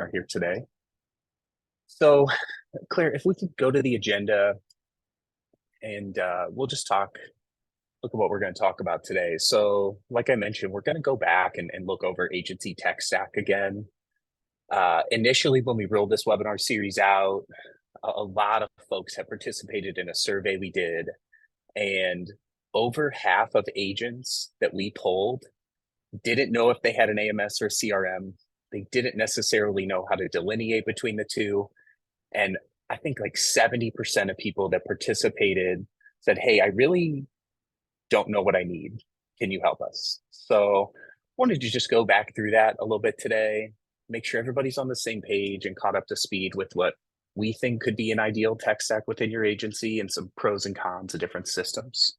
are here today. So, Claire, if we could go to the agenda and we'll just look at what we're going to talk about today. So, like I mentioned, we're going to go back and look over agency tech stack again. Initially, when we rolled this webinar series out, a lot of folks have participated in a survey we did, and over half of agents that we polled didn't know if they had an AMS or a CRM. They didn't necessarily know how to delineate between the two. And I think like 70% of people that participated said, hey, I really don't know what I need. Can you help us? So wanted to just go back through that a little bit today, make sure everybody's on the same page and caught up to speed with what we think could be an ideal tech stack within your agency and some pros and cons of different systems.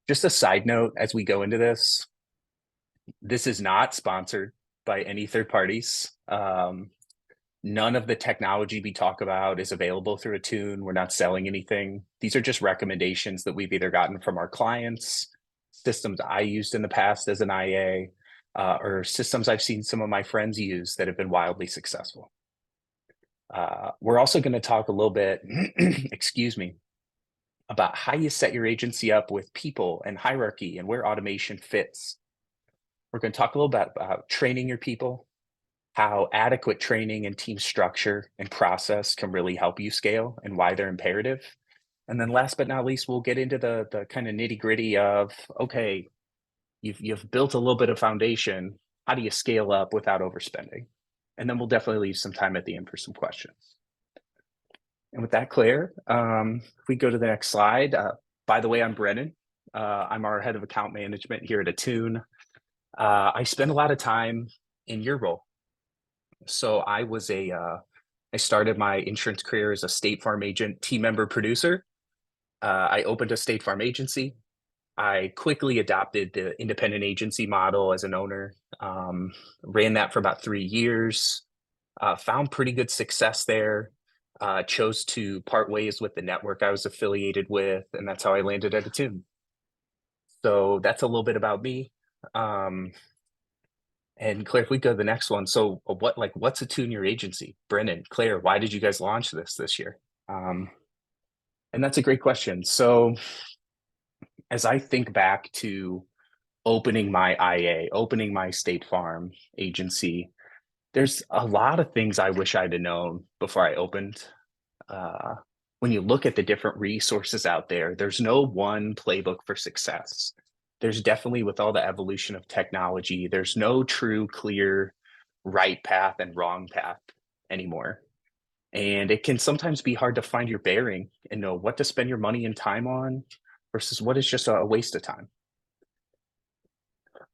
Just a side note as we go into this is not sponsored by any third parties. None of the technology we talk about is available through Attune. We're not selling anything. These are just recommendations that we've either gotten from our clients, systems I used in the past as an IA, or systems I've seen some of my friends use that have been wildly successful. We're also going to talk a little bit, excuse me, about how you set your agency up with people and hierarchy and where automation fits. We're going to talk a little bit about training your people, how adequate training and team structure and process can really help you scale and why they're imperative. And then last but not least, we'll get into the kind of nitty gritty of, okay, you've built a little bit of foundation. How do you scale up without overspending? And then we'll definitely leave some time at the end for some questions. And with that, Claire, if we go to the next slide, by the way, I'm Brennen. I'm our head of account management here at Attune. I spend a lot of time in your role. So I started my insurance career as a State Farm agent, team member, producer. I opened a State Farm agency. I quickly adopted the independent agency model as an owner, ran that for about 3 years, found pretty good success there, chose to part ways with the network I was affiliated with, and that's how I landed at Attune. So that's a little bit about me. And Claire, if we go to the next one, so what's Attune your agency? Brennen, Claire, why did you guys launch this year? And that's a great question. So as I think back to opening my IA, opening my State Farm agency, there's a lot of things I wish I'd have known before I opened. When you look at the different resources out there, there's no one playbook for success. There's definitely, with all the evolution of technology, there's no true, clear right path and wrong path anymore. And it can sometimes be hard to find your bearing and know what to spend your money and time on versus what is just a waste of time.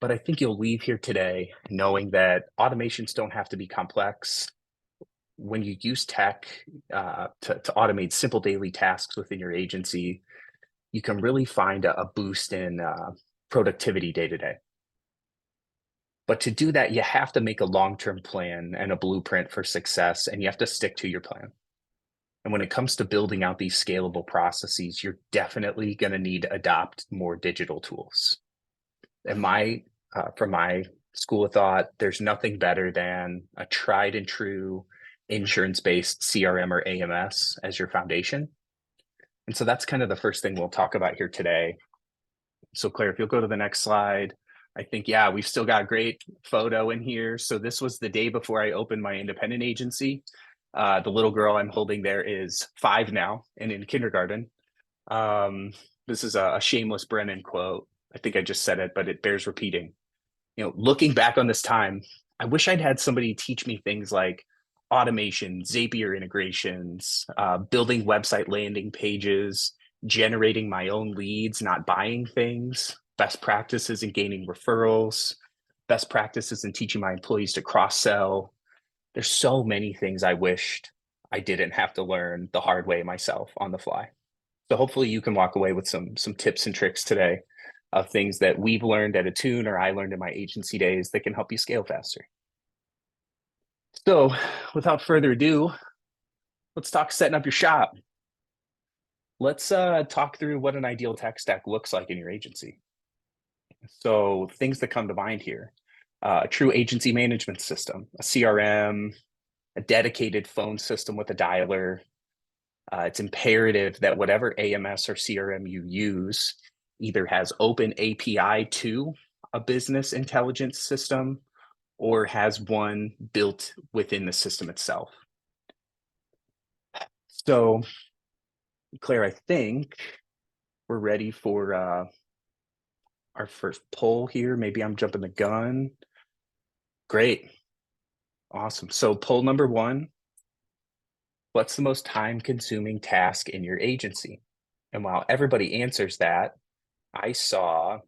But I think you'll leave here today knowing that automations don't have to be complex. When you use tech to automate simple daily tasks within your agency, you can really find a boost in productivity day to day. But to do that, you have to make a long-term plan and a blueprint for success, and you have to stick to your plan. And when it comes to building out these scalable processes, you're definitely going to need to adopt more digital tools. And from my school of thought, there's nothing better than a tried and true insurance-based CRM or AMS as your foundation. And so that's kind of the first thing we'll talk about here today. So Claire, if you'll go to the next slide, I think, yeah, we've still got a great photo in here. So this was the day before I opened my independent agency. The little girl I'm holding there is 5 now and in kindergarten. This is a shameless Brennen quote. I think I just said it, but it bears repeating. Looking back on this time, I wish I'd had somebody teach me things like automation, Zapier integrations, building website landing pages, generating my own leads, not buying things, best practices in gaining referrals, best practices in teaching my employees to cross-sell. There's so many things I wished I didn't have to learn the hard way myself on the fly. So hopefully you can walk away with some tips and tricks today of things that we've learned at Attune or I learned in my agency days that can help you scale faster. So without further ado, let's talk setting up your shop. Let's talk through what an ideal tech stack looks like in your agency. So things that come to mind here, a true agency management system, a CRM, a dedicated phone system with a dialer. It's imperative that whatever AMS or CRM you use either has open API to a business intelligence system or has one built within the system itself. So, Claire, I think we're ready for our first poll here. Maybe I'm jumping the gun. Great. Awesome. So poll number 1, what's the most time-consuming task in your agency? And while everybody answers that, I saw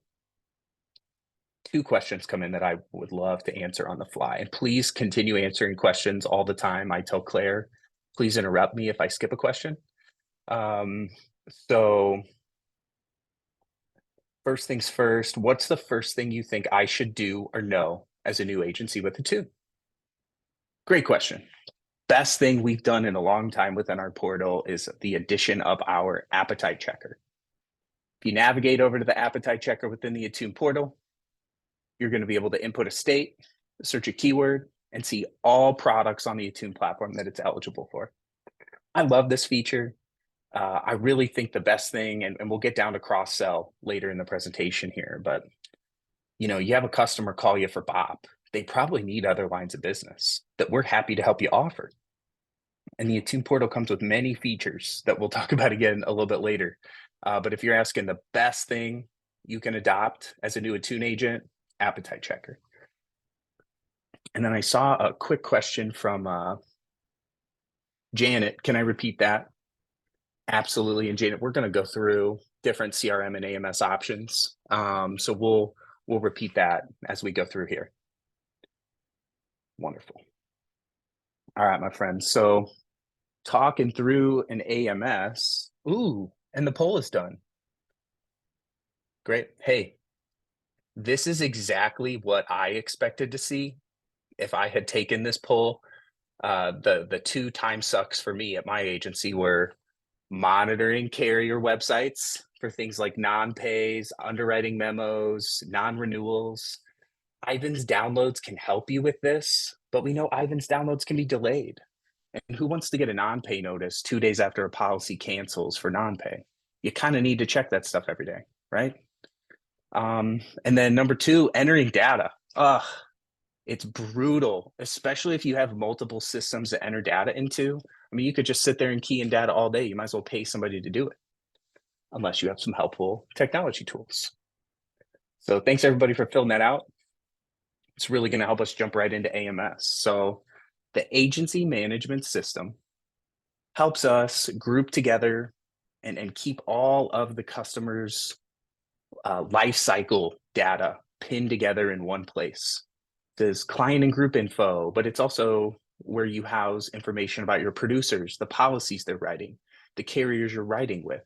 2 questions come in that I would love to answer on the fly. And please continue answering questions all the time. I tell Claire, please interrupt me if I skip a question. So first things first, what's the first thing you think I should do or know as a new agency with Attune? Great question. Best thing we've done in a long time within our portal is the addition of our appetite checker. If you navigate over to the appetite checker within the Attune portal, you're going to be able to input a state, search a keyword, and see all products on the Attune platform that it's eligible for. I love this feature. I really think the best thing, and we'll get down to cross-sell later in the presentation here, but you have a customer call you for BOP. They probably need other lines of business that we're happy to help you offer. And the Attune portal comes with many features that we'll talk about again a little bit later. But if you're asking the best thing you can adopt as a new Attune agent, appetite checker. And then I saw a quick question from Janet. Can I repeat that? Absolutely. And Janet, we're going to go through different CRM and AMS options. So we'll repeat that as we go through here. Wonderful. All right, my friends. So talking through an AMS. Ooh, and the poll is done. Great. Hey, this is exactly what I expected to see if I had taken this poll. The 2 time sucks for me at my agency were monitoring carrier websites for things like non-pays, underwriting memos, non-renewals. Ivan's downloads can help you with this, but we know Ivan's downloads can be delayed. And who wants to get a non-pay notice 2 days after a policy cancels for non-pay? You kind of need to check that stuff every day, right? And then number 2, entering data. It's brutal, especially if you have multiple systems to enter data into. I mean, you could just sit there and key in data all day. You might as well pay somebody to do it, unless you have some helpful technology tools. So thanks everybody for filling that out. It's really going to help us jump right into AMS. So the agency management system helps us group together and keep all of the customers' life cycle data pinned together in one place. There's client and group info, but it's also where you house information about your producers, the policies they're writing, the carriers you're writing with.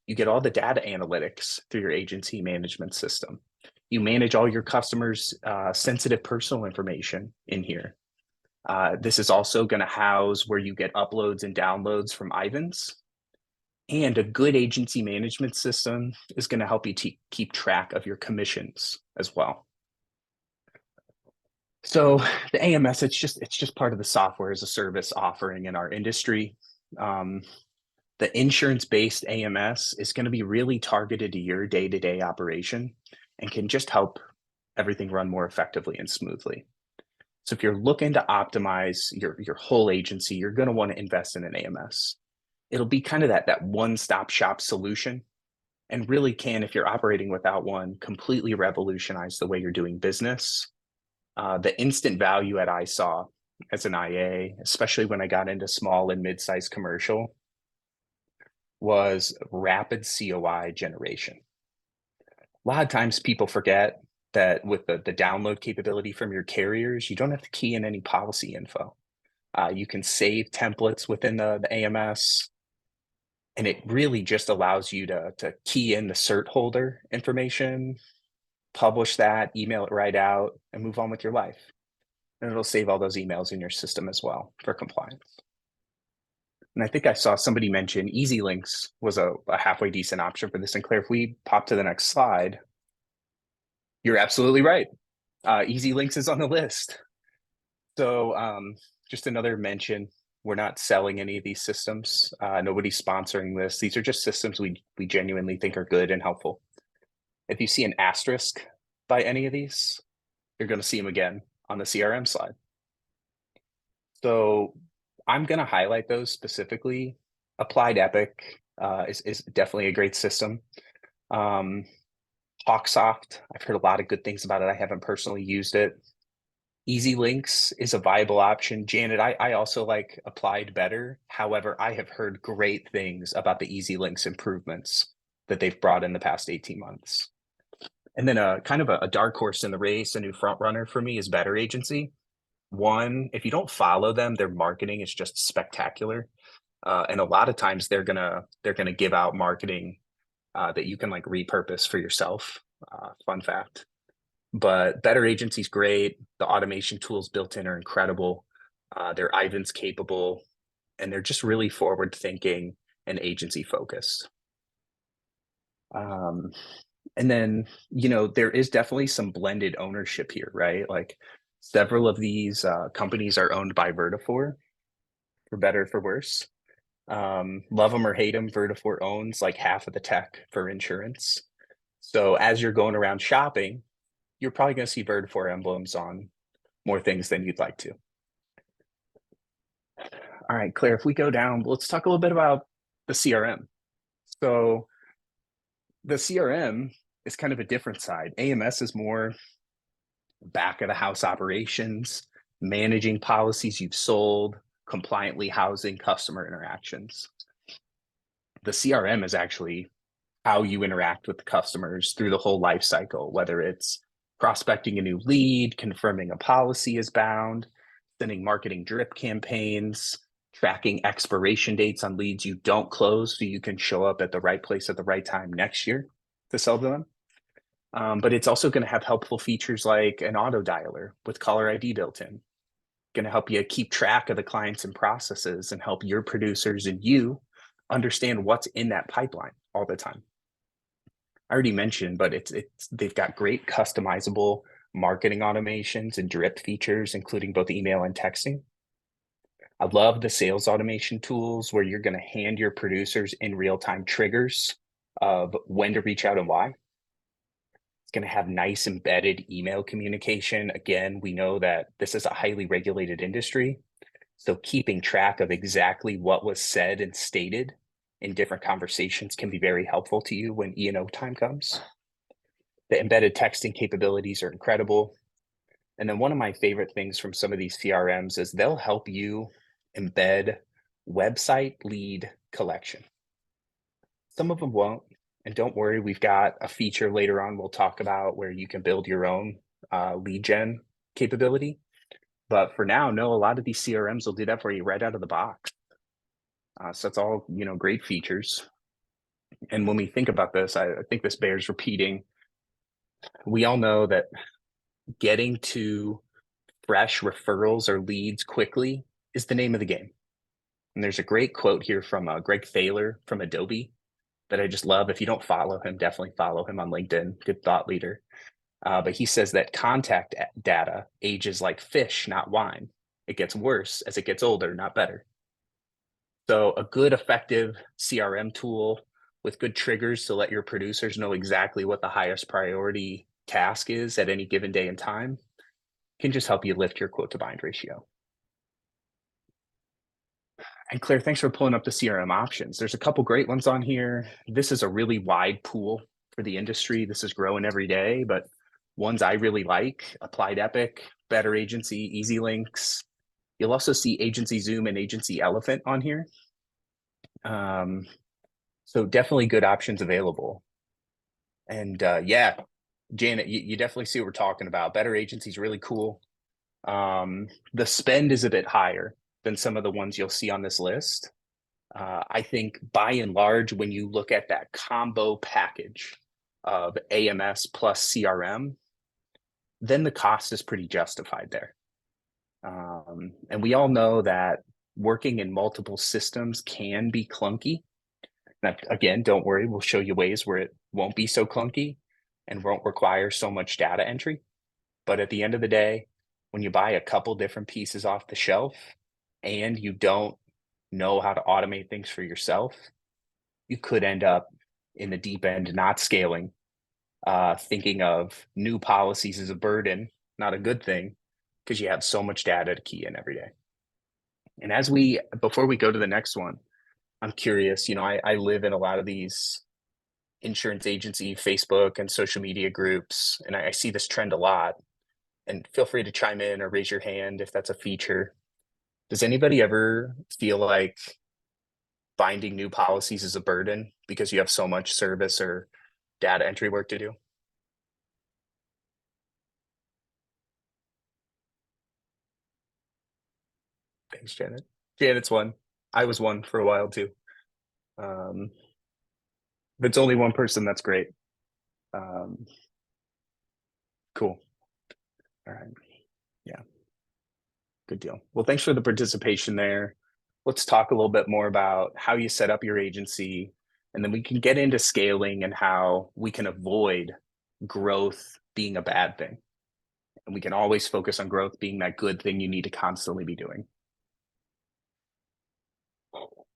You get all the data analytics through your agency management system. You manage all your customers' sensitive personal information in here. This is also going to house where you get uploads and downloads from Ivans. And a good agency management system is going to help you keep track of your commissions as well. So the AMS, it's just part of the software as a service offering in our industry. The insurance-based AMS is going to be really targeted to your day-to-day operation and can just help everything run more effectively and smoothly. So if you're looking to optimize your whole agency, you're going to want to invest in an AMS. It'll be kind of that one-stop shop solution, and really can, if you're operating without one, completely revolutionize the way you're doing business. The instant value I saw as an IA, especially when I got into small and mid-sized commercial, was rapid COI generation. A lot of times people forget that with the download capability from your carriers, you don't have to key in any policy info. You can save templates within the AMS, and it really just allows you to key in the cert holder information, publish that, email it right out, and move on with your life. And it'll save all those emails in your system as well for compliance. And I think I saw somebody mention Easy Links was a halfway decent option for this. And Claire, if we pop to the next slide, you're absolutely right. Easy Links is on the list. So just another mention. We're not selling any of these systems. Nobody's sponsoring this. These are just systems we genuinely think are good and helpful. If you see an asterisk by any of these, you're going to see them again on the CRM slide. So I'm going to highlight those specifically. Applied Epic is definitely a great system. Hawksoft, I've heard a lot of good things about it. I haven't personally used it. Easy Links is a viable option. Janet, I also like Applied better. However, I have heard great things about the Easy Links improvements that they've brought in the past 18 months. And then kind of a dark horse in the race, a new front runner for me is Better Agency. One, if you don't follow them, their marketing is just spectacular. And a lot of times they're gonna give out marketing that you can like repurpose for yourself. Fun fact. But Better Agency's great. The automation tools built in are incredible. They're Ivan's capable, and they're just really forward thinking and agency focused. And then, there is definitely some blended ownership here, right? Like several of these companies are owned by Vertafore, for better or for worse. Love them or hate them, Vertafore owns like half of the tech for insurance. So as you're going around shopping, you're probably going to see Vertafore emblems on more things than you'd like to. All right, Claire, if we go down, let's talk a little bit about the CRM. So the CRM is kind of a different side. AMS is more back of the house operations, managing policies you've sold, compliantly housing customer interactions. The CRM is actually how you interact with the customers through the whole life cycle, whether it's prospecting a new lead, confirming a policy is bound, sending marketing drip campaigns, tracking expiration dates on leads you don't close so you can show up at the right place at the right time next year to sell to them. But it's also going to have helpful features like an auto dialer with caller ID built in. Going to help you keep track of the clients and processes and help your producers and you understand what's in that pipeline all the time. I already mentioned, but they've got great customizable marketing automations and drip features, including both email and texting. I love the sales automation tools where you're going to hand your producers in real-time triggers of when to reach out and why. It's going to have nice embedded email communication. Again, we know that this is a highly regulated industry. So keeping track of exactly what was said and stated in different conversations can be very helpful to you when E&O time comes. The embedded texting capabilities are incredible. And then one of my favorite things from some of these CRMs is they'll help you embed website lead collection. Some of them won't. And don't worry, we've got a feature later on we'll talk about where you can build your own lead gen capability. But for now, no, a lot of these CRMs will do that for you right out of the box. So it's all, great features. And when we think about this, I think this bears repeating. We all know that getting to fresh referrals or leads quickly is the name of the game. And there's a great quote here from Greg Thaler from Adobe that I just love. If you don't follow him, definitely follow him on LinkedIn. Good thought leader. But he says that contact data ages like fish, not wine. It gets worse as it gets older, not better. So a good, effective CRM tool with good triggers to let your producers know exactly what the highest priority task is at any given day and time can just help you lift your quote to bind ratio. And Claire, thanks for pulling up the CRM options. There's a couple great ones on here. This is a really wide pool for the industry. This is growing every day, but ones I really like: Applied Epic, Better Agency, Easy Links. You'll also see Agency Zoom and Agency Elephant on here. So definitely good options available. And yeah, Janet, you definitely see what we're talking about. Better Agency is really cool. The spend is a bit higher than some of the ones you'll see on this list. I think by and large, when you look at that combo package of AMS plus CRM, then the cost is pretty justified there. And we all know that working in multiple systems can be clunky. Now, again, don't worry, we'll show you ways where it won't be so clunky and won't require so much data entry. But at the end of the day, when you buy a couple different pieces off the shelf and you don't know how to automate things for yourself, you could end up in the deep end not scaling, thinking of new policies as a burden, not a good thing, because you have so much data to key in every day. And before we go to the next one, I'm curious, I live in a lot of these insurance agency Facebook and social media groups, and I see this trend a lot. And feel free to chime in or raise your hand if that's a feature. Does anybody ever feel like finding new policies is a burden because you have so much service or data entry work to do? Thanks, Janet. Janet's one. I was one for a while too. Um, if it's only one person, that's great. Um, cool. All right. Yeah, good deal. Well, thanks for the participation there. Let's talk a little bit more about how you set up your agency, and then we can get into scaling and how we can avoid growth being a bad thing. And we can always focus on growth being that good thing you need to constantly be doing.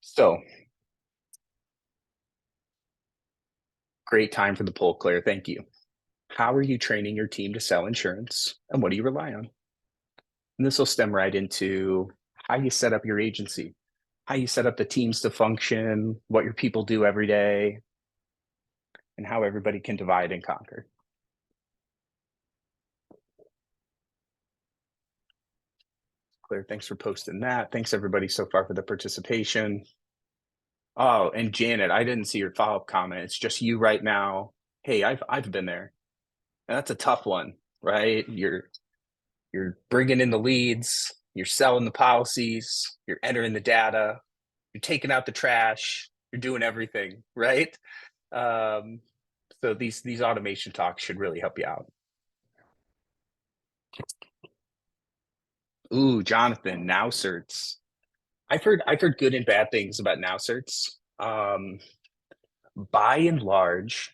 So, great time for the poll, Claire. Thank you. How are you training your team to sell insurance, and what do you rely on? And this will stem right into how you set up your agency, how you set up the teams to function, what your people do every day, and how everybody can divide and conquer. Claire, thanks for posting that. Thanks everybody so far for the participation. Oh, and Janet, I didn't see your follow-up comment. It's just you right now. Hey, I've been there. And that's a tough one, right? You're bringing in the leads, you're selling the policies, you're entering the data, you're taking out the trash, you're doing everything, right? Um, so these automation talks should really help you out. Ooh, Jonathan, now certs. I've heard good and bad things about now certs. By and large,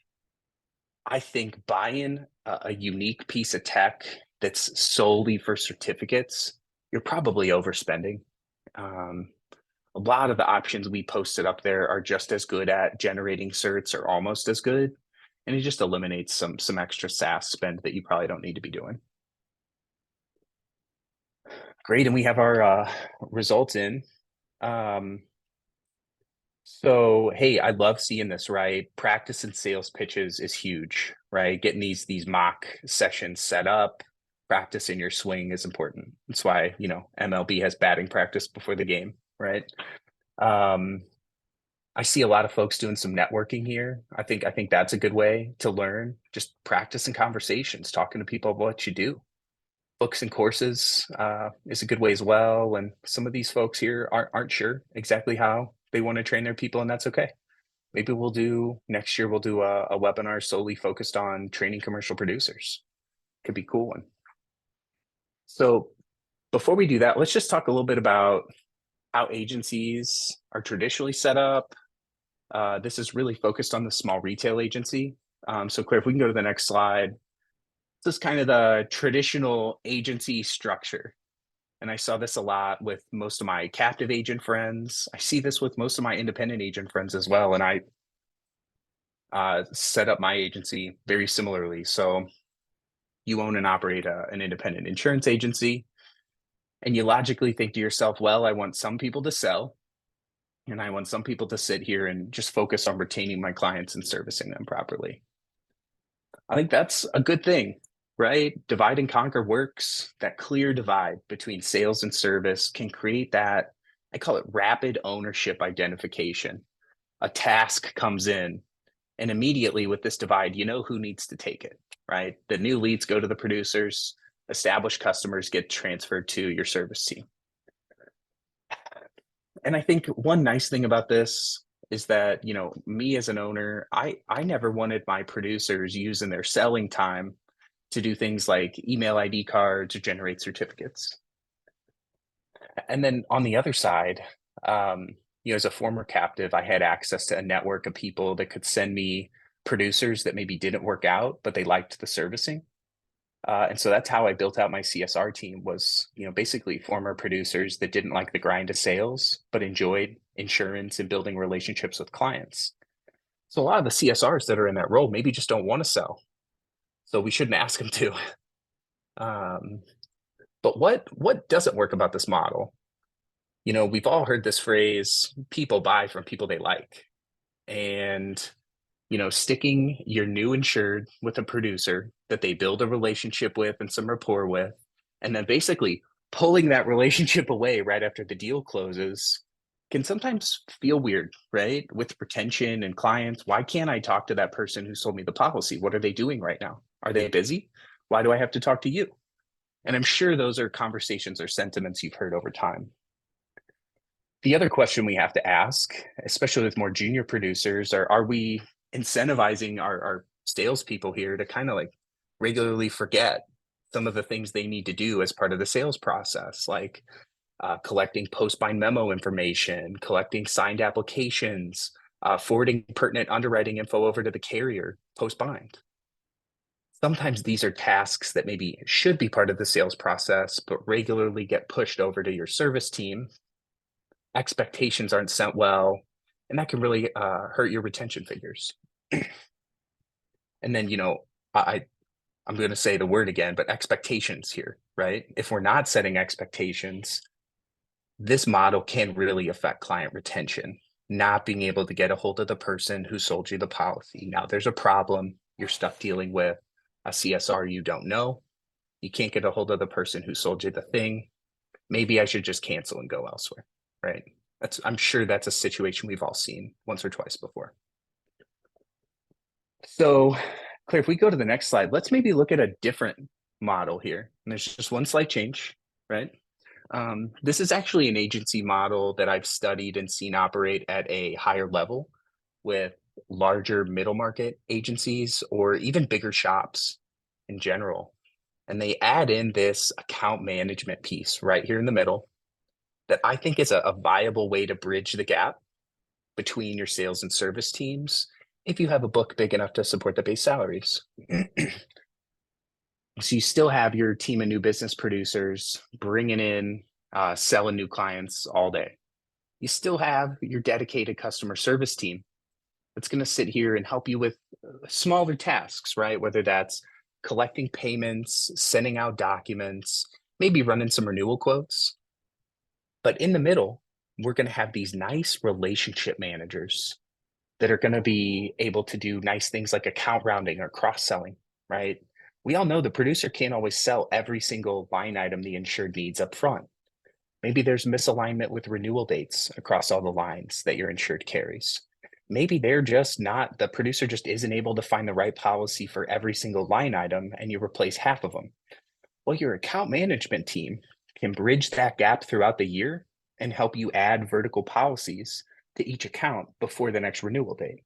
I think buying a unique piece of tech that's solely for certificates, you're probably overspending. Um, a lot of the options we posted up there are just as good at generating certs or almost as good. And it just eliminates some extra SaaS spend that you probably don't need to be doing. Great, and we have our results in. Um, So, hey, I love seeing this, right? Practice and sales pitches is huge, right? Getting these mock sessions set up, practice in your swing is important. That's why, MLB has batting practice before the game, right? Um, I see a lot of folks doing some networking here. I think that's a good way to learn. Just practicing conversations, talking to people about what you do. Books and courses is a good way as well. And some of these folks here aren't sure exactly how they want to train their people, and that's okay. Maybe next year we'll do a webinar solely focused on training commercial producers. Could be a cool one. So before we do that, let's just talk a little bit about how agencies are traditionally set up. This is really focused on the small retail agency. So Claire, if we can go to the next slide. This is kind of the traditional agency structure. And I saw this a lot with most of my captive agent friends. I see this with most of my independent agent friends as well. And I set up my agency very similarly. So you own and operate an independent insurance agency, and you logically think to yourself, well, I want some people to sell, and I want some people to sit here and just focus on retaining my clients and servicing them properly. I think that's a good thing, right? Divide and conquer works. That clear divide between sales and service can create that, I call it rapid ownership identification. A task comes in, and immediately with this divide, you know who needs to take it, right? The new leads go to the producers, established customers get transferred to your service team. And I think one nice thing about this is that, me as an owner, I never wanted my producers using their selling time to do things like email ID cards or generate certificates. And then on the other side, as a former captive, I had access to a network of people that could send me producers that maybe didn't work out, but they liked the servicing. And so that's how I built out my CSR team was, basically former producers that didn't like the grind of sales, but enjoyed insurance and building relationships with clients. So a lot of the CSRs that are in that role maybe just don't want to sell. So we shouldn't ask them to. Um, but what doesn't work about this model? We've all heard this phrase, people buy from people they like. And sticking your new insured with a producer that they build a relationship with and some rapport with, and then basically pulling that relationship away right after the deal closes can sometimes feel weird, right? With retention and clients. Why can't I talk to that person who sold me the policy? What are they doing right now? Are they busy? Why do I have to talk to you? And I'm sure those are conversations or sentiments you've heard over time. The other question we have to ask, especially with more junior producers, are we incentivizing our salespeople here to kind of like regularly forget some of the things they need to do as part of the sales process, like collecting post-bind memo information, collecting signed applications, forwarding pertinent underwriting info over to the carrier post-bind. Sometimes these are tasks that maybe should be part of the sales process, but regularly get pushed over to your service team. Expectations aren't set well, and that can really hurt your retention figures. And then, I'm going to say the word again, but expectations here, right? If we're not setting expectations, this model can really affect client retention, not being able to get a hold of the person who sold you the policy. Now there's a problem you're stuck dealing with, a CSR you don't know. You can't get a hold of the person who sold you the thing. Maybe I should just cancel and go elsewhere, right? I'm sure that's a situation we've all seen once or twice before. So, Claire, if we go to the next slide, let's maybe look at a different model here. And there's just one slight change, right? This is actually an agency model that I've studied and seen operate at a higher level with larger middle market agencies or even bigger shops in general. And they add in this account management piece right here in the middle that I think is a viable way to bridge the gap between your sales and service teams if you have a book big enough to support the base salaries. So you still have your team of new business producers bringing in, selling new clients all day. You still have your dedicated customer service team that's going to sit here and help you with smaller tasks, right? Whether that's collecting payments, sending out documents, maybe running some renewal quotes. But in the middle, we're going to have these nice relationship managers that are going to be able to do nice things like account rounding or cross-selling, right? We all know the producer can't always sell every single line item the insured needs up front. Maybe there's misalignment with renewal dates across all the lines that your insured carries. Maybe the producer just isn't able to find the right policy for every single line item and you replace half of them. Well, your account management team can bridge that gap throughout the year and help you add vertical policies to each account before the next renewal date.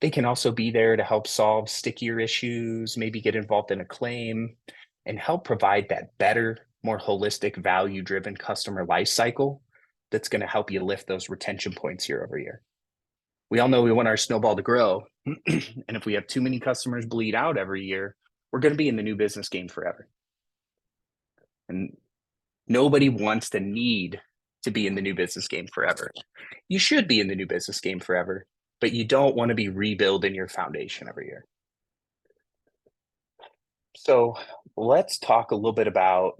They can also be there to help solve stickier issues, maybe get involved in a claim, and help provide that better, more holistic, value-driven customer life cycle that's going to help you lift those retention points year over year. We all know we want our snowball to grow, and if we have too many customers bleed out every year, we're going to be in the new business game forever. And nobody wants to need to be in the new business game forever. You should be in the new business game forever, but you don't want to be rebuilding your foundation every year. So let's talk a little bit about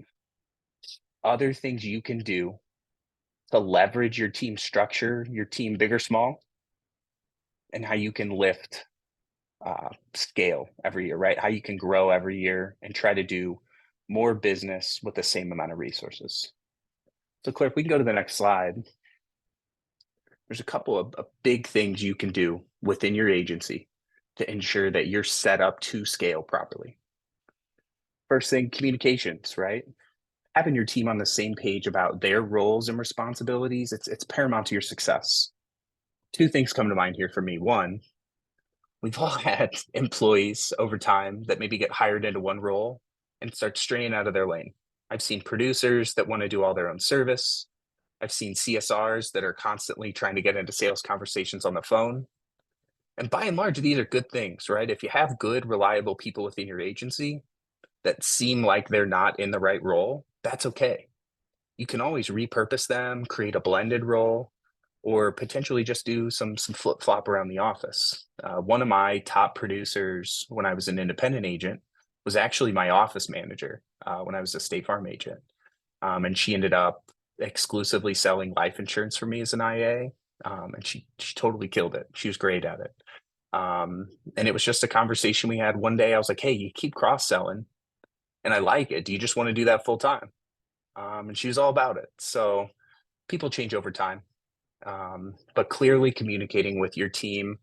other things you can do to leverage your team structure, your team big or small, and how you can lift scale every year, right? How you can grow every year and try to do more business with the same amount of resources. So Claire, if we can go to the next slide, there's a couple of big things you can do within your agency to ensure that you're set up to scale properly. First thing, communications, right? Having your team on the same page about their roles and responsibilities, it's paramount to your success. Two things come to mind here for me. One, we've all had employees over time that maybe get hired into one role and start straying out of their lane. I've seen producers that want to do all their own service. I've seen CSRs that are constantly trying to get into sales conversations on the phone. And by and large, these are good things, right? If you have good, reliable people within your agency, that seem like they're not in the right role, that's okay. You can always repurpose them, create a blended role, or potentially just do some flip flop around the office. One of my top producers when I was an independent agent was actually my office manager when I was a State Farm agent, and she ended up exclusively selling life insurance for me as an IA, and she totally killed it. She was great at it. And it was just a conversation we had one day. I was like, "Hey, you keep cross selling, and I like it. Do you just want to do that full time?" And she was all about it. So people change over time, but clearly communicating with your team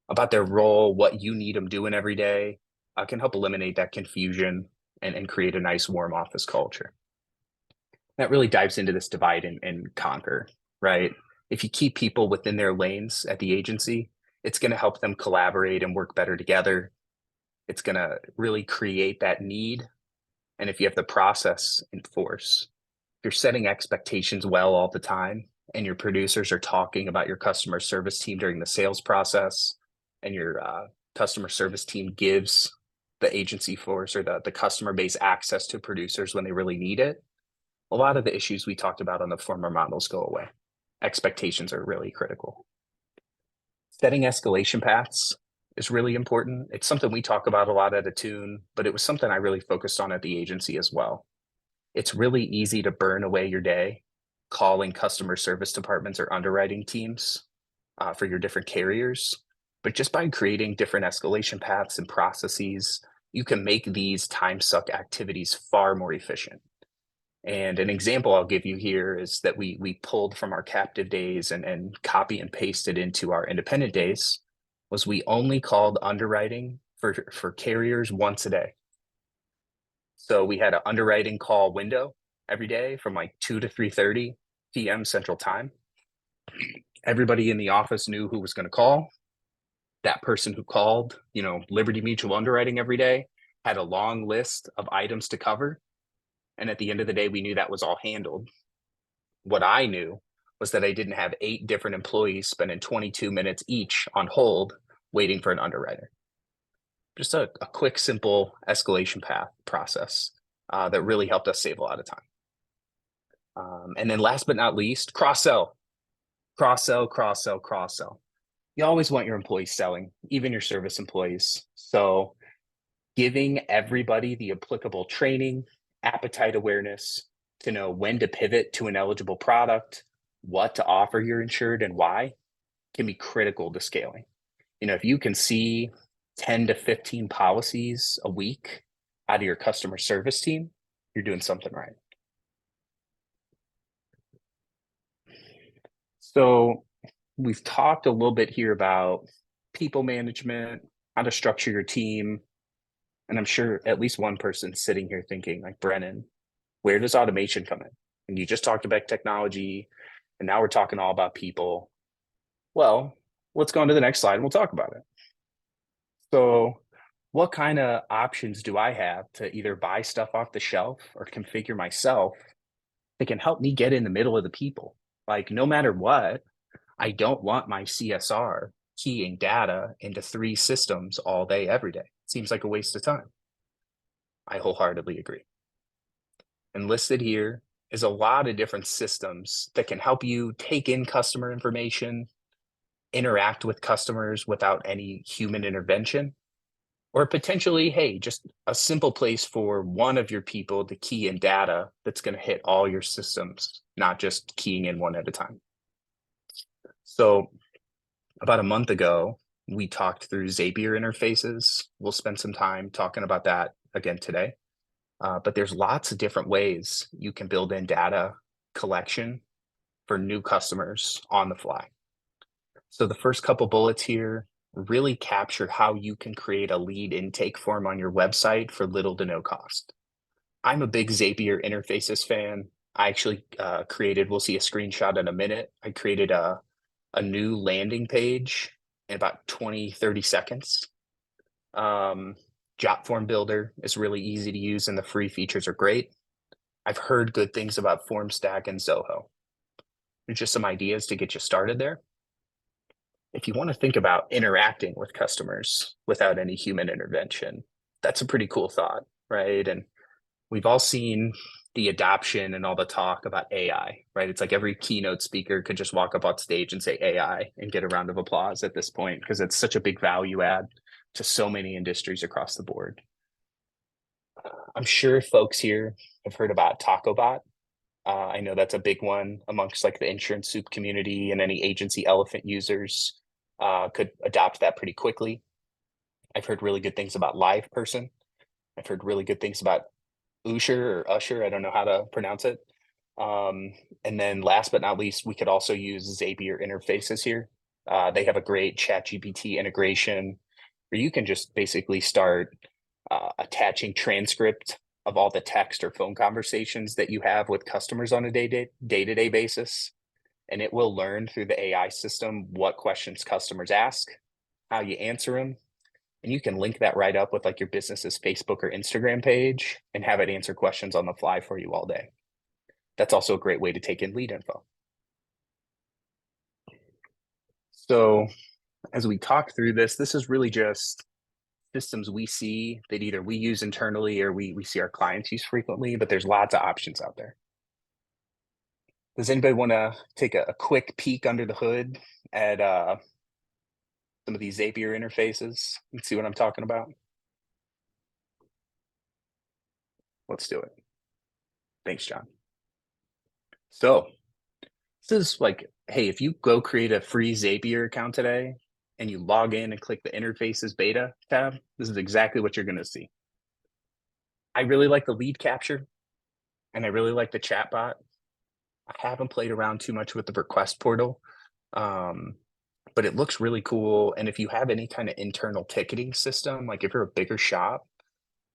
about their role, what you need them doing every day, can help eliminate that confusion and create a nice, warm office culture. That really dives into this divide and conquer, right? If you keep people within their lanes at the agency, it's going to help them collaborate and work better together. It's going to really create that need. And if you have the process in force, if you're setting expectations well all the time, and your producers are talking about your customer service team during the sales process, and your customer service team gives the agency force or the customer base access to producers when they really need it, a lot of the issues we talked about on the former models go away. Expectations are really critical. Setting escalation paths is really important. It's something we talk about a lot at Attune, but it was something I really focused on at the agency as well. It's really easy to burn away your day calling customer service departments or underwriting teams for your different carriers. But just by creating different escalation paths and processes, you can make these time suck activities far more efficient. And an example I'll give you here is that we pulled from our captive days and copy and pasted into our independent days was we only called underwriting for carriers once a day. So we had an underwriting call window every day from like 2 to 3:30 p.m. Central Time. Everybody in the office knew who was going to call. That person who called, Liberty Mutual Underwriting every day had a long list of items to cover. And at the end of the day, we knew that was all handled. What I knew was that I didn't have 8 different employees spending 22 minutes each on hold waiting for an underwriter. Just a quick, simple escalation path process that really helped us save a lot of time. And then last but not least, cross-sell. Cross-sell, cross-sell, cross-sell. You always want your employees selling, even your service employees. So giving everybody the applicable training, appetite awareness to know when to pivot to an eligible product, what to offer your insured and why can be critical to scaling. If you can see 10 to 15 policies a week out of your customer service team, you're doing something right. So we've talked a little bit here about people management, how to structure your team. And I'm sure at least one person sitting here thinking, like, Brennen, where does automation come in? And you just talked about technology, and now we're talking all about people. Well, let's go on to the next slide and we'll talk about it. So what kind of options do I have to either buy stuff off the shelf or configure myself that can help me get in the middle of the people? Like, no matter what, I don't want my CSR keying data into 3 systems all day, every day. Seems like a waste of time. I wholeheartedly agree. And listed here is a lot of different systems that can help you take in customer information, interact with customers without any human intervention, or potentially, hey, just a simple place for one of your people to key in data that's going to hit all your systems, not just keying in one at a time. So about a month ago, we talked through Zapier interfaces. We'll spend some time talking about that again today. But there's lots of different ways you can build in data collection for new customers on the fly. So the first couple bullets here really capture how you can create a lead intake form on your website for little to no cost. I'm a big Zapier interfaces fan. I actually created, we'll see a screenshot in a minute. I created a new landing page in about 20, 30 seconds. Job form builder is really easy to use and the free features are great. I've heard good things about FormStack and Zoho. There's just some ideas to get you started there. If you want to think about interacting with customers without any human intervention, that's a pretty cool thought. right? And we've all seen the adoption and all the talk about AI, right? It's like every keynote speaker could just walk up on stage and say AI and get a round of applause at this point because it's such a big value add to so many industries across the board. I'm sure folks here have heard about TacoBot. I know that's a big one amongst like the insurance soup community, and any agency elephant users could adopt that pretty quickly. I've heard really good things about Live Person. I've heard really good things about Usher or Usher. I don't know how to pronounce it. And then last but not least, we could also use Zapier interfaces here. They have a great ChatGPT integration where you can just basically start attaching transcript of all the text or phone conversations that you have with customers on a day-to-day basis. And it will learn through the AI system what questions customers ask, how you answer them, and you can link that right up with like your business's Facebook or Instagram page and have it answer questions on the fly for you all day. That's also a great way to take in lead info. So as we talk through this, this is really just systems we see that either we use internally or we see our clients use frequently, but there's lots of options out there. Does anybody want to take a quick peek under the hood at some of these Zapier interfaces and see what I'm talking about? Let's do it. Thanks, John. So this is like, hey, if you go create a free Zapier account today and you log in and click the interfaces beta tab, this is exactly what you're going to see. I really like the lead capture and I really like the chatbot. I haven't played around too much with the request portal, but it looks really cool. And if you have any kind of internal ticketing system, like if you're a bigger shop,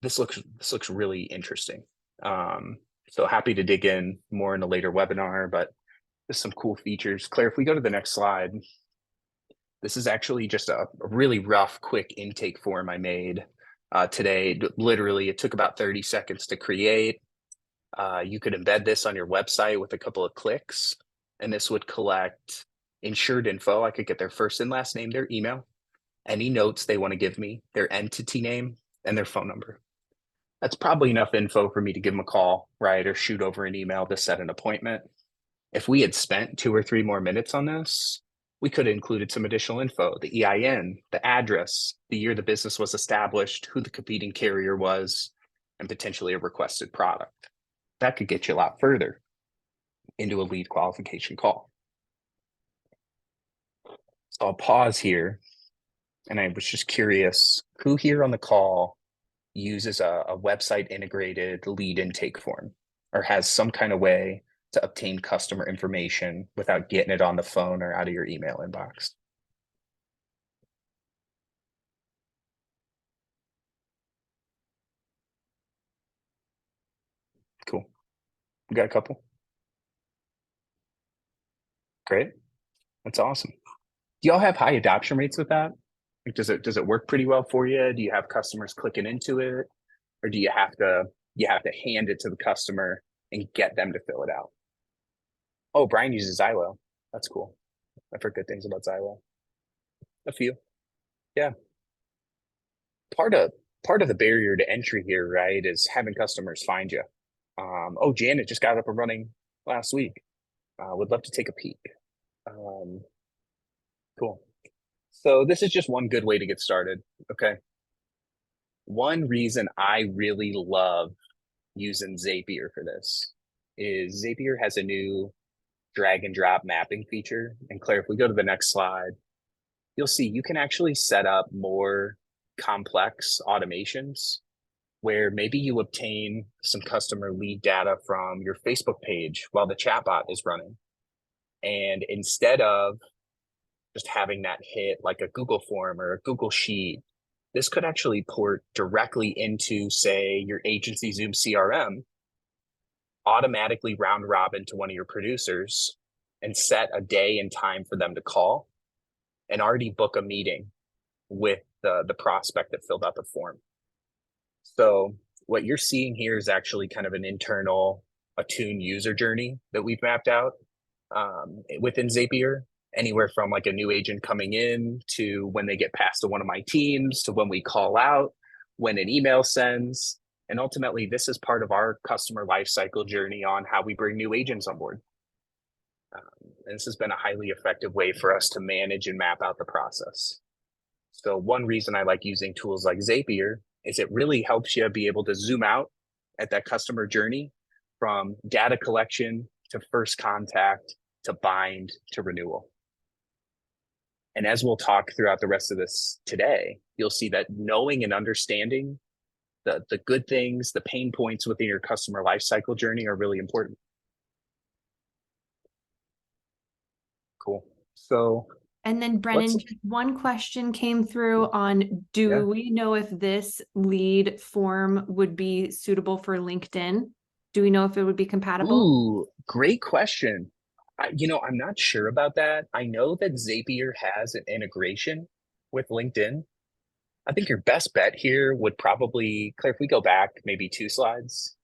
this looks really interesting. So happy to dig in more in a later webinar, but there's some cool features. Claire, if we go to the next slide, this is actually just a really rough, quick intake form I made today. Literally, it took about 30 seconds to create. You could embed this on your website with a couple of clicks, and this would collect insured info. I could get their first and last name, their email, any notes they want to give me, their entity name, and their phone number. That's probably enough info for me to give them a call, right? Or shoot over an email to set an appointment. If we had spent 2 or 3 more minutes on this, we could have included some additional info, the EIN, the address, the year the business was established, who the competing carrier was, and potentially a requested product. That could get you a lot further into a lead qualification call. So I'll pause here. And I was just curious, who here on the call uses a website integrated lead intake form or has some kind of way to obtain customer information without getting it on the phone or out of your email inbox? Cool. We got a couple. Great. That's awesome. Do y'all have high adoption rates with that? Like, does it work pretty well for you? Do you have customers clicking into it, or do you have to hand it to the customer and get them to fill it out? Oh, Brian uses Xylo. That's cool. I've heard good things about Xylo. A few. Yeah. Part of part of the barrier to entry here, right, is having customers find you. Oh, Janet just got up and running last week. Would love to take a peek. Um, cool. So this is just one good way to get started. Okay. One reason I really love using Zapier for this is Zapier has a new drag and drop mapping feature. And Claire, if we go to the next slide, you'll see you can actually set up more complex automations where maybe you obtain some customer lead data from your Facebook page while the chatbot is running. And instead of just having that hit like a Google form or a Google Sheet, this could actually port directly into, say, your agency Zoom CRM, automatically round robin to one of your producers and set a day and time for them to call and already book a meeting with the prospect that filled out the form. So what you're seeing here is actually kind of an internal Attune user journey that we've mapped out within Zapier, anywhere from like a new agent coming in to when they get passed to one of my teams to when we call out, when an email sends, And ultimately, this is part of our customer lifecycle journey on how we bring new agents on board. And this has been a highly effective way for us to manage and map out the process. So one reason I like using tools like Zapier is it really helps you be able to zoom out at that customer journey from data collection to first contact to bind to renewal. And as we'll talk throughout the rest of this today, you'll see that knowing and understanding the good things, the pain points within your customer lifecycle journey are really important. Cool. So And then Brennan, just one question came through on, do we know if this lead form would be suitable for LinkedIn? Do we know if it would be compatible? Ooh, great question. I'm not sure about that. I know that Zapier has an integration with LinkedIn. I think your best bet here would probably, Claire, if we go back maybe 2 slides,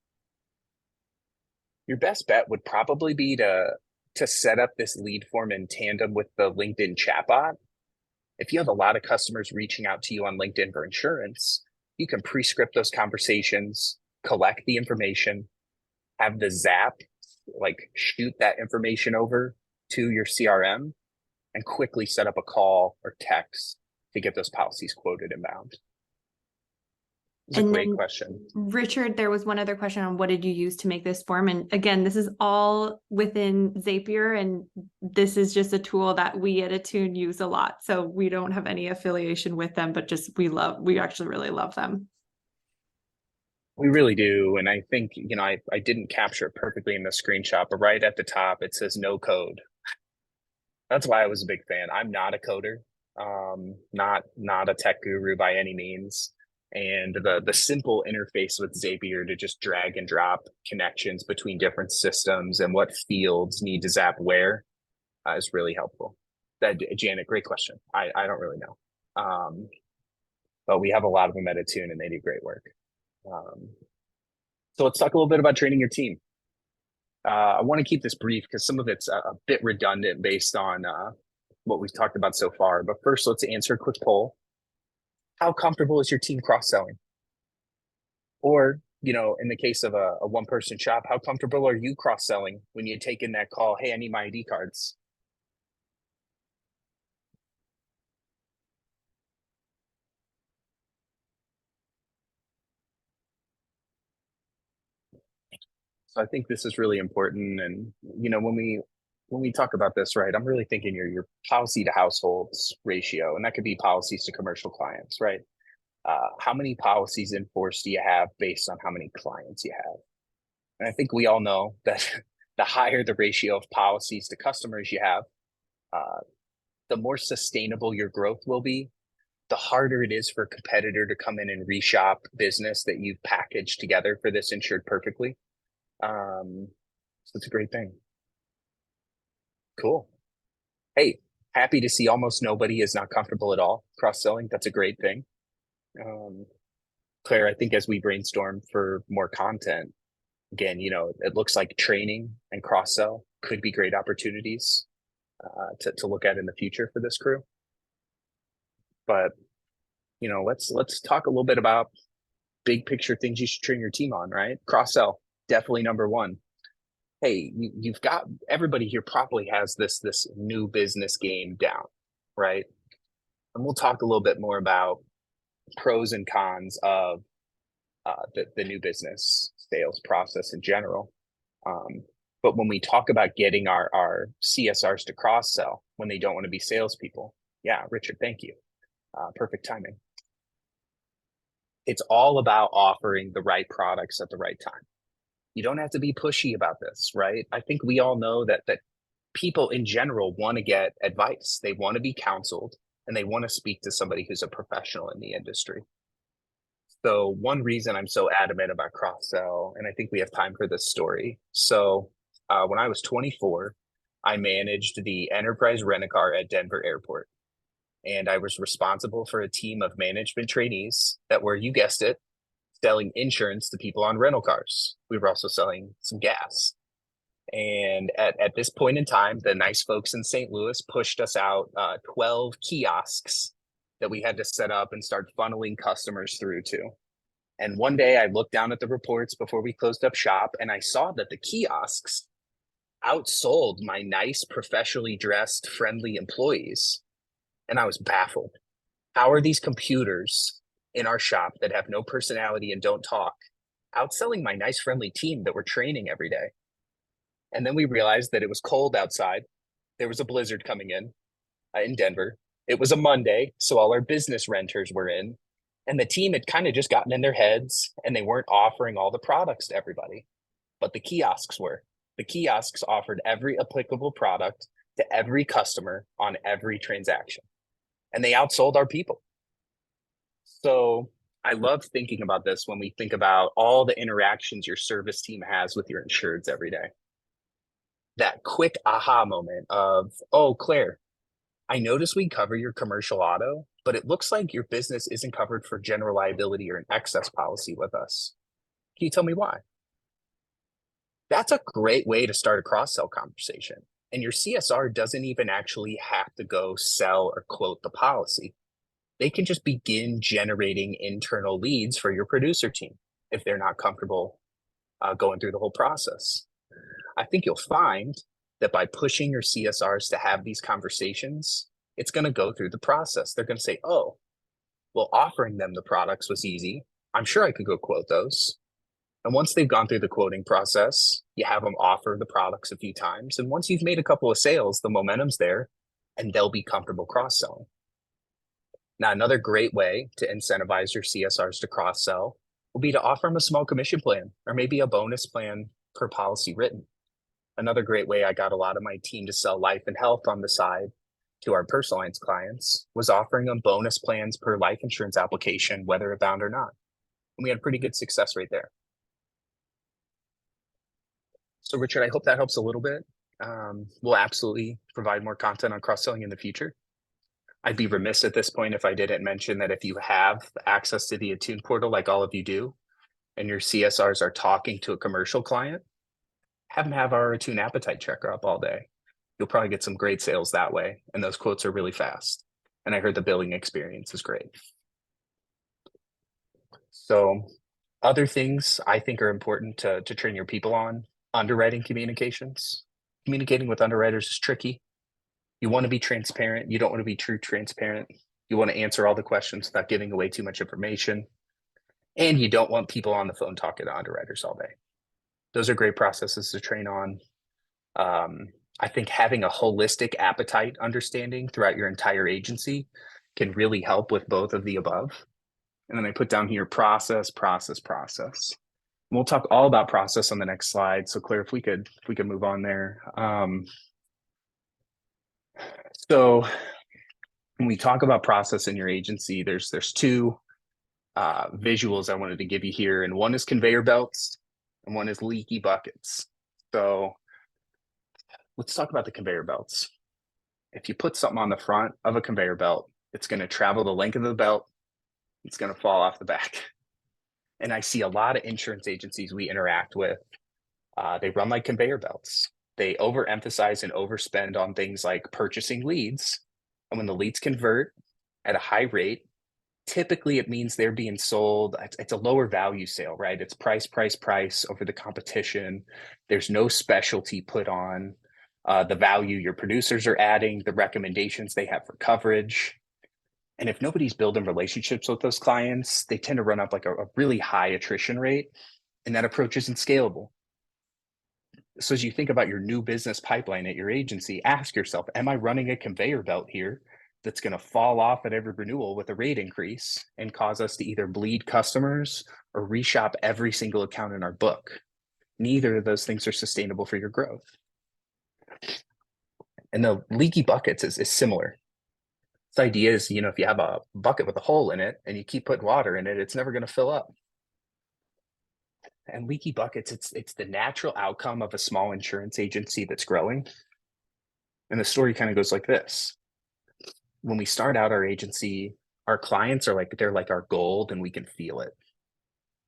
your best bet would probably be to set up this lead form in tandem with the LinkedIn chatbot. If you have a lot of customers reaching out to you on LinkedIn for insurance, you can pre-script those conversations, collect the information, have the Zap like shoot that information over to your CRM and quickly set up a call or text to get those policies quoted and bound. It's a great question. Richard, there was one other question on what did you use to make this form? And again, this is all within Zapier, and this is just a tool that we at Attune use a lot. So we don't have any affiliation with them, but just we actually really love them. We really do. And I think, I didn't capture it perfectly in the screenshot, but right at the top, it says no code. That's why I was a big fan. I'm not a coder, not a tech guru by any means. And the simple interface with Zapier to just drag and drop connections between different systems and what fields need to zap where is really helpful. Janet, great question. I don't really know. But we have a lot of them at Attune and they do great work. So let's talk a little bit about training your team. I want to keep this brief because some of it's a bit redundant based on what we've talked about so far. But first, let's answer a quick poll. How comfortable is your team cross-selling? Or, in the case of a one-person shop, how comfortable are you cross-selling when you take in that call, hey, I need my ID cards? So I think this is really important. And, when we talk about this, right, I'm really thinking your policy to households ratio, and that could be policies to commercial clients, right? How many policies in force do you have based on how many clients you have? And I think we all know that the higher the ratio of policies to customers you have, the more sustainable your growth will be, the harder it is for a competitor to come in and reshop business that you've packaged together for this insured perfectly. So it's a great thing. Cool. Hey, happy to see almost nobody is not comfortable at all cross-selling. That's a great thing. Claire, I think as we brainstorm for more content, again, it looks like training and cross-sell could be great opportunities to look at in the future for this crew. But, let's talk a little bit about big picture things you should train your team on, right? Cross-sell, definitely number one. Hey, you've got everybody here probably has this new business game down, right? And we'll talk a little bit more about pros and cons of the new business sales process in general. But when we talk about getting our CSRs to cross sell when they don't want to be salespeople, yeah, Richard, thank you. Perfect timing. It's all about offering the right products at the right time. You don't have to be pushy about this, right? I think we all know that people in general want to get advice. They want to be counseled and they want to speak to somebody who's a professional in the industry. So one reason I'm so adamant about cross-sell, and I think we have time for this story. So when I was 24, I managed the enterprise rent-a-car at Denver Airport. And I was responsible for a team of management trainees that were, you guessed it, selling insurance to people on rental cars. We were also selling some gas. And at this point in time, the nice folks in St. Louis pushed us out 12 kiosks that we had to set up and start funneling customers through to. And one day I looked down at the reports before we closed up shop and I saw that the kiosks outsold my nice, professionally dressed, friendly employees. And I was baffled. How are these computers in our shop that have no personality and don't talk outselling my nice, friendly team that we're training every day? And then we realized that it was cold outside. There was a blizzard coming in Denver. It was a Monday, so all our business renters were in. And the team had kind of just gotten in their heads and they weren't offering all the products to everybody, but the kiosks were. The kiosks offered every applicable product to every customer on every transaction, and they outsold our people. So I love thinking about this when we think about all the interactions your service team has with your insureds every day. That quick aha moment of, oh, Claire, I notice we cover your commercial auto, but it looks like your business isn't covered for general liability or an excess policy with us. Can you tell me why? That's a great way to start a cross-sell conversation. And your CSR doesn't even actually have to go sell or quote the policy. They can just begin generating internal leads for your producer team if they're not comfortable going through the whole process. I think you'll find that by pushing your CSRs to have these conversations, it's going to go through the process. They're going to say, oh, well, offering them the products was easy. I'm sure I could go quote those. And once they've gone through the quoting process, you have them offer the products a few times. And once you've made a couple of sales, the momentum's there and they'll be comfortable cross-selling. Now, another great way to incentivize your CSRs to cross-sell will be to offer them a small commission plan or maybe a bonus plan per policy written. Another great way I got a lot of my team to sell life and health on the side to our personal lines clients was offering them bonus plans per life insurance application, whether it bound or not. And we had a pretty good success rate there. So Richard, I hope that helps a little bit. We'll absolutely provide more content on cross-selling in the future. I'd be remiss at this point if I didn't mention that if you have access to the Attune portal, like all of you do, and your CSRs are talking to a commercial client, have them have our Attune appetite checker up all day. You'll probably get some great sales that way, and those quotes are really fast. And I heard the billing experience is great. So other things I think are important to train your people on: underwriting communications. Communicating with underwriters is tricky. You want to be transparent. You don't want to be true transparent. You want to answer all the questions without giving away too much information. And you don't want people on the phone talking to underwriters all day. Those are great processes to train on. I think having a holistic appetite understanding throughout your entire agency can really help with both of the above. And then I put down here process. And we'll talk all about process on the next slide. So Claire, if we could move on there. So when we talk about process in your agency, there's two visuals I wanted to give you here, and one is conveyor belts and one is leaky buckets. So let's talk about the conveyor belts. If you put something on the front of a conveyor belt, it's going to travel the length of the belt. It's going to fall off the back. And I see a lot of insurance agencies we interact with. They run like conveyor belts. They overemphasize and overspend on things like purchasing leads. And when the leads convert at a high rate, typically it means they're being sold. It's a lower value sale, right? It's price over the competition. There's no specialty put on the value your producers are adding, the recommendations they have for coverage. And if nobody's building relationships with those clients, they tend to run up like a really high attrition rate, and that approach isn't scalable. So as you think about your new business pipeline at your agency, ask yourself, am I running a conveyor belt here that's going to fall off at every renewal with a rate increase and cause us to either bleed customers or reshop every single account in our book? Neither of those things are sustainable for your growth. And the leaky buckets is similar. This idea is, if you have a bucket with a hole in it and you keep putting water in it, it's never going to fill up. And leaky buckets, it's the natural outcome of a small insurance agency that's growing. And the story kind of goes like this. When we start out our agency, our clients are they're like our gold and we can feel it.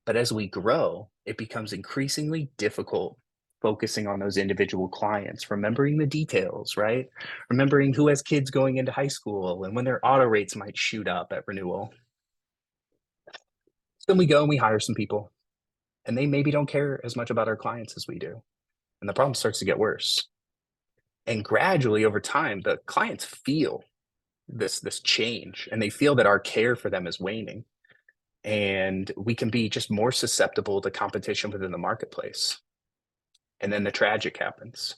But as we grow, it becomes increasingly difficult focusing on those individual clients, remembering the details, right? Remembering who has kids going into high school and when their auto rates might shoot up at renewal. Then we go and we hire some people, and they maybe don't care as much about our clients as we do. And the problem starts to get worse. And gradually over time, the clients feel this change, and they feel that our care for them is waning. And we can be just more susceptible to competition within the marketplace. And then the tragic happens.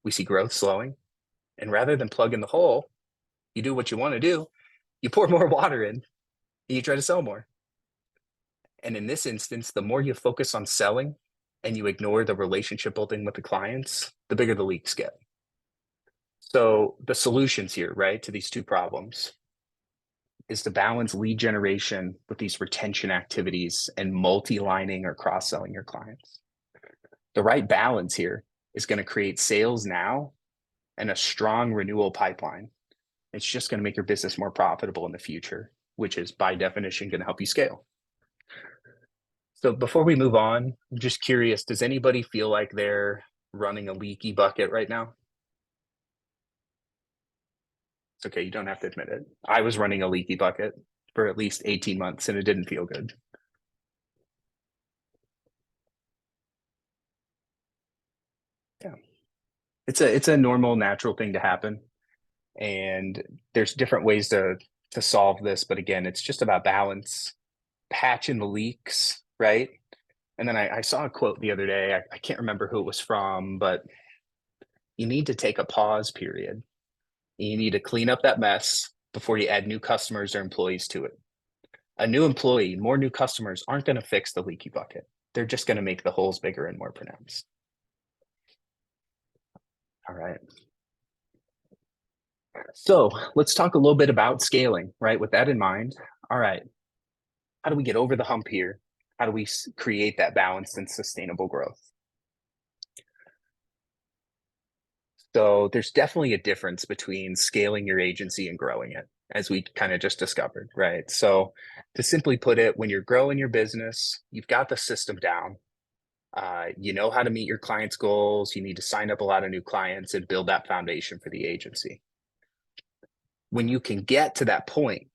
We see growth slowing. And rather than plug in the hole, you do what you want to do. You pour more water in and you try to sell more. And in this instance, the more you focus on selling and you ignore the relationship building with the clients, the bigger the leaks get. So the solutions here, right, to these two problems is to balance lead generation with these retention activities and multi-lining or cross-selling your clients. The right balance here is going to create sales now and a strong renewal pipeline. It's just going to make your business more profitable in the future, which is by definition going to help you scale. So before we move on, I'm just curious, does anybody feel like they're running a leaky bucket right now? It's okay, you don't have to admit it. I was running a leaky bucket for at least 18 months and it didn't feel good. Yeah. It's a normal, natural thing to happen. And there's different ways to solve this, but again, it's just about balance, patching the leaks, right? And then I saw a quote the other day. I can't remember who it was from, but you need to take a pause period. You need to clean up that mess before you add new customers or employees to it. A new employee, more new customers aren't going to fix the leaky bucket. They're just going to make the holes bigger and more pronounced. All right. So let's talk a little bit about scaling, right? With that in mind, all right, how do we get over the hump here? How do we create that balanced and sustainable growth? So there's definitely a difference between scaling your agency and growing it, as we kind of just discovered, right? So to simply put it, when you're growing your business, you've got the system down. You know how to meet your clients' goals. You need to sign up a lot of new clients and build that foundation for the agency. When you can get to that point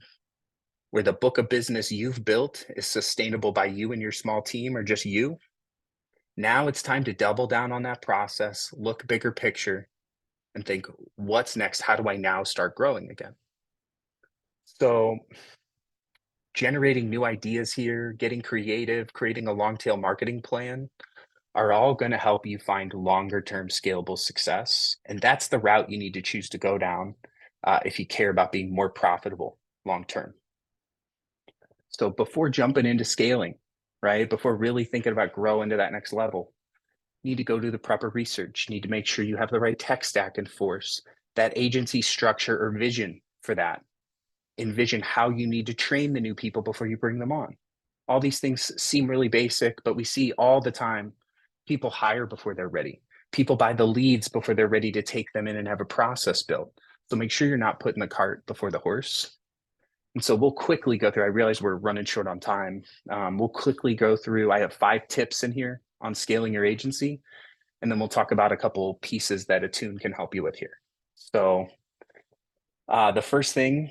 where the book of business you've built is sustainable by you and your small team or just you, now it's time to double down on that process, look bigger picture, and think, what's next? How do I now start growing again? So generating new ideas here, getting creative, creating a long tail marketing plan are all going to help you find longer term scalable success. And that's the route you need to choose to go down if you care about being more profitable long term. So before jumping into scaling, right, before really thinking about growing to that next level, you need to go do the proper research. You need to make sure you have the right tech stack in force, that agency structure or vision for that. Envision how you need to train the new people before you bring them on. All these things seem really basic, but we see all the time people hire before they're ready. People buy the leads before they're ready to take them in and have a process built. So make sure you're not putting the cart before the horse. And so we'll quickly go through. I realize we're running short on time. We'll quickly go through. I have 5 tips in here on scaling your agency. And then we'll talk about a couple pieces that Attune can help you with here. So the first thing,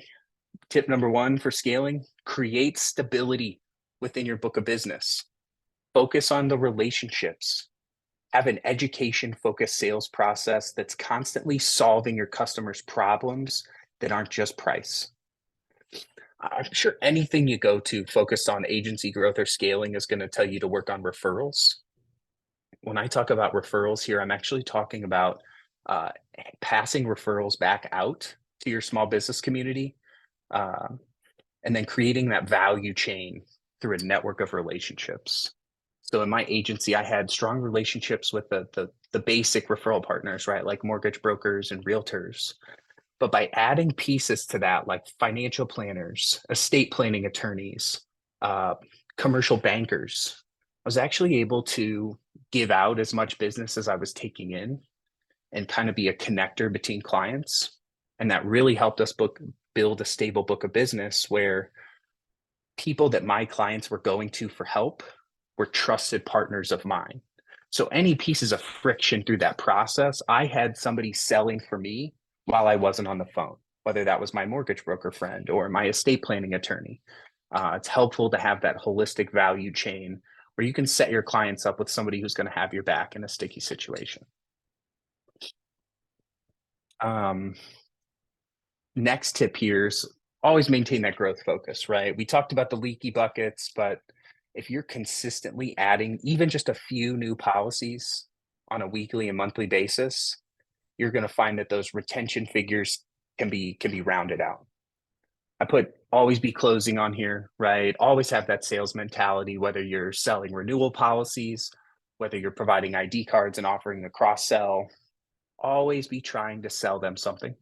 tip number 1 for scaling, create stability within your book of business. Focus on the relationships. Have an education-focused sales process that's constantly solving your customers' problems that aren't just price. I'm sure anything you go to focused on agency growth or scaling is going to tell you to work on referrals. When I talk about referrals here, I'm actually talking about passing referrals back out to your small business community, and then creating that value chain through a network of relationships. So in my agency, I had strong relationships with the basic referral partners, right? Like mortgage brokers and realtors. But by adding pieces to that, like financial planners, estate planning attorneys, commercial bankers, I was actually able to give out as much business as I was taking in and kind of be a connector between clients. And that really helped us build a stable book of business where people that my clients were going to for help were trusted partners of mine. So any pieces of friction through that process, I had somebody selling for me while I wasn't on the phone, whether that was my mortgage broker friend or my estate planning attorney. It's helpful to have that holistic value chain where you can set your clients up with somebody who's going to have your back in a sticky situation. Um, Next tip here is always maintain that growth focus, right? We talked about the leaky buckets, but if you're consistently adding even just a few new policies on a weekly and monthly basis, you're going to find that those retention figures can be rounded out. I put always be closing on here, right? Always have that sales mentality, whether you're selling renewal policies, whether you're providing ID cards and offering a cross sell, always be trying to sell them something.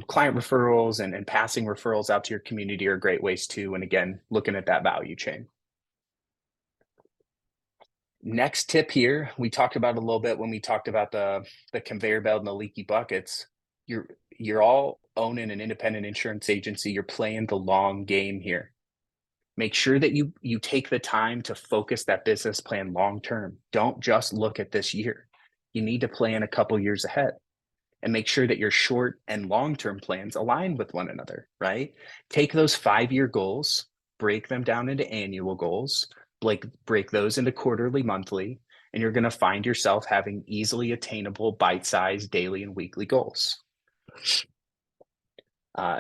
Client referrals and passing referrals out to your community are great ways too. And again, looking at that value chain. Next tip here, we talked about a little bit when we talked about the conveyor belt and the leaky buckets. You're all owning an independent insurance agency. You're playing the long game here. Make sure that you take the time to focus that business plan long term. Don't just look at this year. You need to plan a couple years ahead and make sure that your short and long-term plans align with one another, right? Take those 5-year goals, break them down into annual goals, break those into quarterly, monthly, and you're going to find yourself having easily attainable bite-sized daily and weekly goals.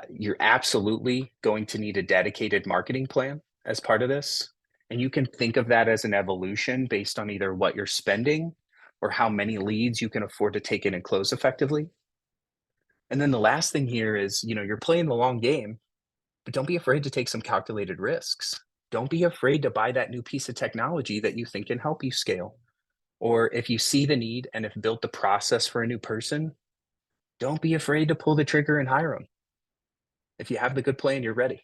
You're absolutely going to need a dedicated marketing plan as part of this. And you can think of that as an evolution based on either what you're spending or how many leads you can afford to take in and close effectively. And then the last thing here is, you're playing the long game, but don't be afraid to take some calculated risks. Don't be afraid to buy that new piece of technology that you think can help you scale. Or if you see the need and have built the process for a new person, don't be afraid to pull the trigger and hire them. If you have the good plan, you're ready.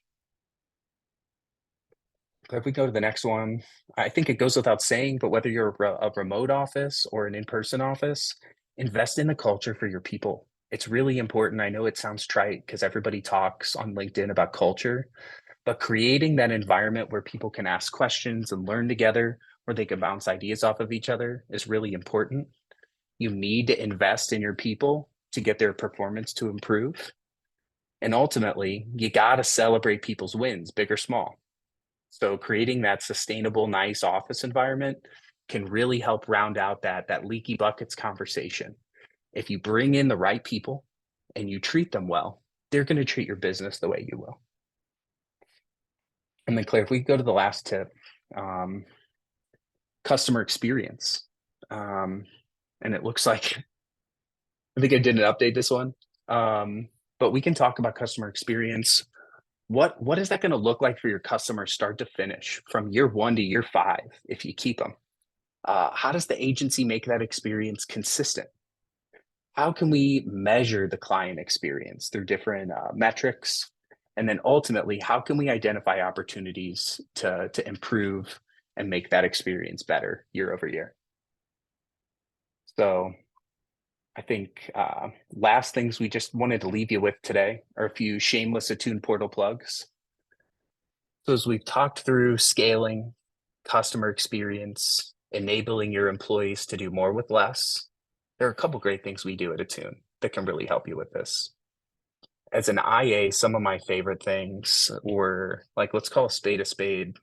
If we go to the next one, I think it goes without saying, but whether you're a remote office or an in-person office, invest in the culture for your people. It's really important. I know it sounds trite because everybody talks on LinkedIn about culture, but creating that environment where people can ask questions and learn together, where they can bounce ideas off of each other is really important. You need to invest in your people to get their performance to improve. And ultimately, you got to celebrate people's wins, big or small. So creating that sustainable, nice office environment can really help round out that leaky buckets conversation. If you bring in the right people and you treat them well, they're going to treat your business the way you will. And then Claire, if we go to the last tip, customer experience. And it looks like, I think I didn't update this one, but we can talk about customer experience. What is that going to look like for your customers start to finish from year 1 to year 5 if you keep them? How does the agency make that experience consistent? How can we measure the client experience through different metrics? And then ultimately, how can we identify opportunities to improve and make that experience better year over year? So I think last things we just wanted to leave you with today are a few shameless Attune portal plugs. So as we've talked through scaling, customer experience, enabling your employees to do more with less, there are a couple great things we do at Attune that can really help you with this. As an IA, some of my favorite things were like, let's call a spade a spade.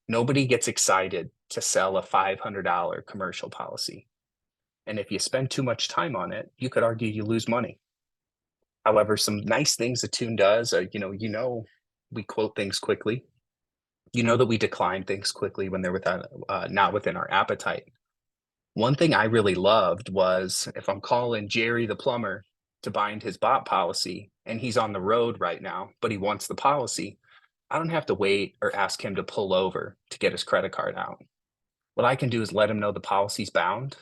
Nobody gets excited to sell a $500 commercial policy. And if you spend too much time on it, you could argue you lose money. However, some nice things Attune does, we quote things quickly. You know that we decline things quickly when they're not within our appetite. One thing I really loved was if I'm calling Jerry the plumber to bind his bot policy and he's on the road right now, but he wants the policy, I don't have to wait or ask him to pull over to get his credit card out. What I can do is let him know the policy's bound,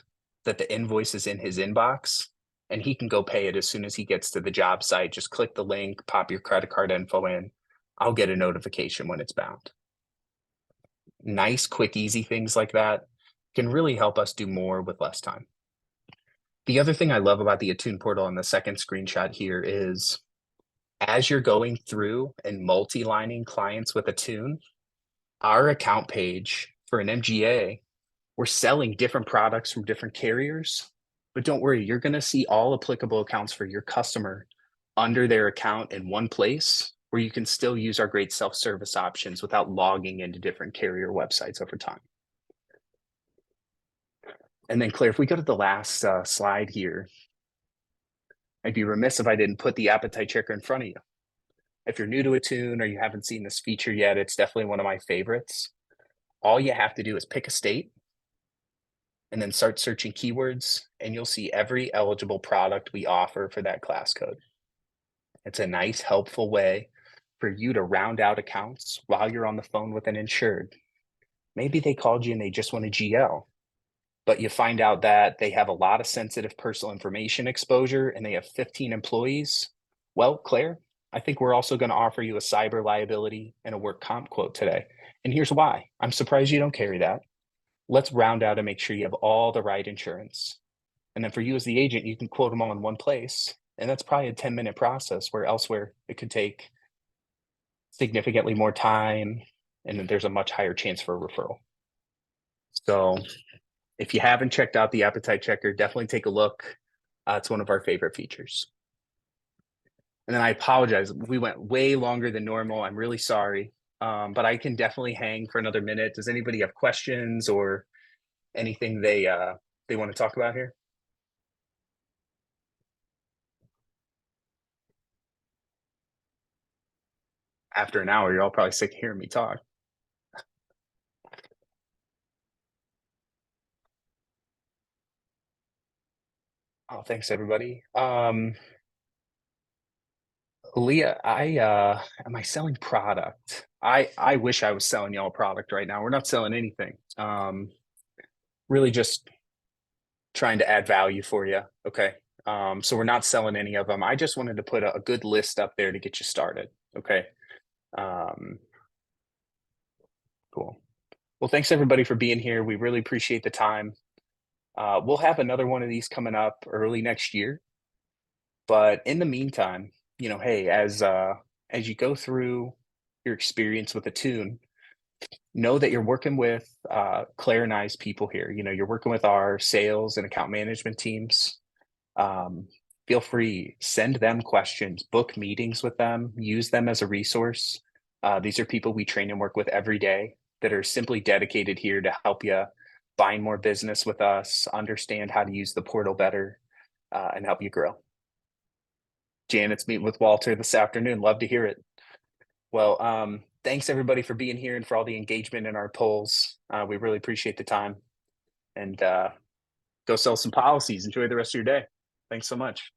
that the invoice is in his inbox, and he can go pay it as soon as he gets to the job site. Just click the link, pop your credit card info in. I'll get a notification when it's bound. Nice, quick, easy things like that can really help us do more with less time. The other thing I love about the Attune portal on the second screenshot here is as you're going through and multi-lining clients with Attune, our account page for an MGA, we're selling different products from different carriers, but don't worry, you're going to see all applicable accounts for your customer under their account in one place where you can still use our great self-service options without logging into different carrier websites over time. And then Claire, if we go to the last slide here, I'd be remiss if I didn't put the appetite checker in front of you. If you're new to Attune or you haven't seen this feature yet, it's definitely one of my favorites. All you have to do is pick a state and then start searching keywords, and you'll see every eligible product we offer for that class code. It's a nice, helpful way for you to round out accounts while you're on the phone with an insured. Maybe they called you and they just want a GL, but you find out that they have a lot of sensitive personal information exposure and they have 15 employees. Well, Claire, I think we're also going to offer you a cyber liability and a work comp quote today. And here's why. I'm surprised you don't carry that. Let's round out and make sure you have all the right insurance. And then for you as the agent, you can quote them all in one place. And that's probably a 10-minute process where elsewhere it could take significantly more time, and then there's a much higher chance for a referral. So if you haven't checked out the appetite checker, definitely take a look. It's one of our favorite features. And then I apologize. We went way longer than normal. I'm really sorry, but I can definitely hang for another minute. Does anybody have questions or anything they want to talk about here? After an hour, you're all probably sick of hearing me talk. Oh, thanks everybody. Leah, am I selling product? I wish I was selling y'all a product right now. We're not selling anything. Really just trying to add value for you. Okay. So we're not selling any of them. I just wanted to put a good list up there to get you started. Okay. Cool. Well, thanks everybody for being here. We really appreciate the time. We'll have another one of these coming up early next year. But in the meantime, hey, as you go through your experience with Attune, know that you're working with Claire and I's people here. You're working with our sales and account management teams. Feel free, send them questions, book meetings with them, use them as a resource. These are people we train and work with every day that are simply dedicated here to help you find more business with us, understand how to use the portal better, and help you grow. Janet's meeting with Walter this afternoon. Love to hear it. Well, thanks everybody for being here and for all the engagement in our polls. We really appreciate the time, and go sell some policies. Enjoy the rest of your day. Thanks so much.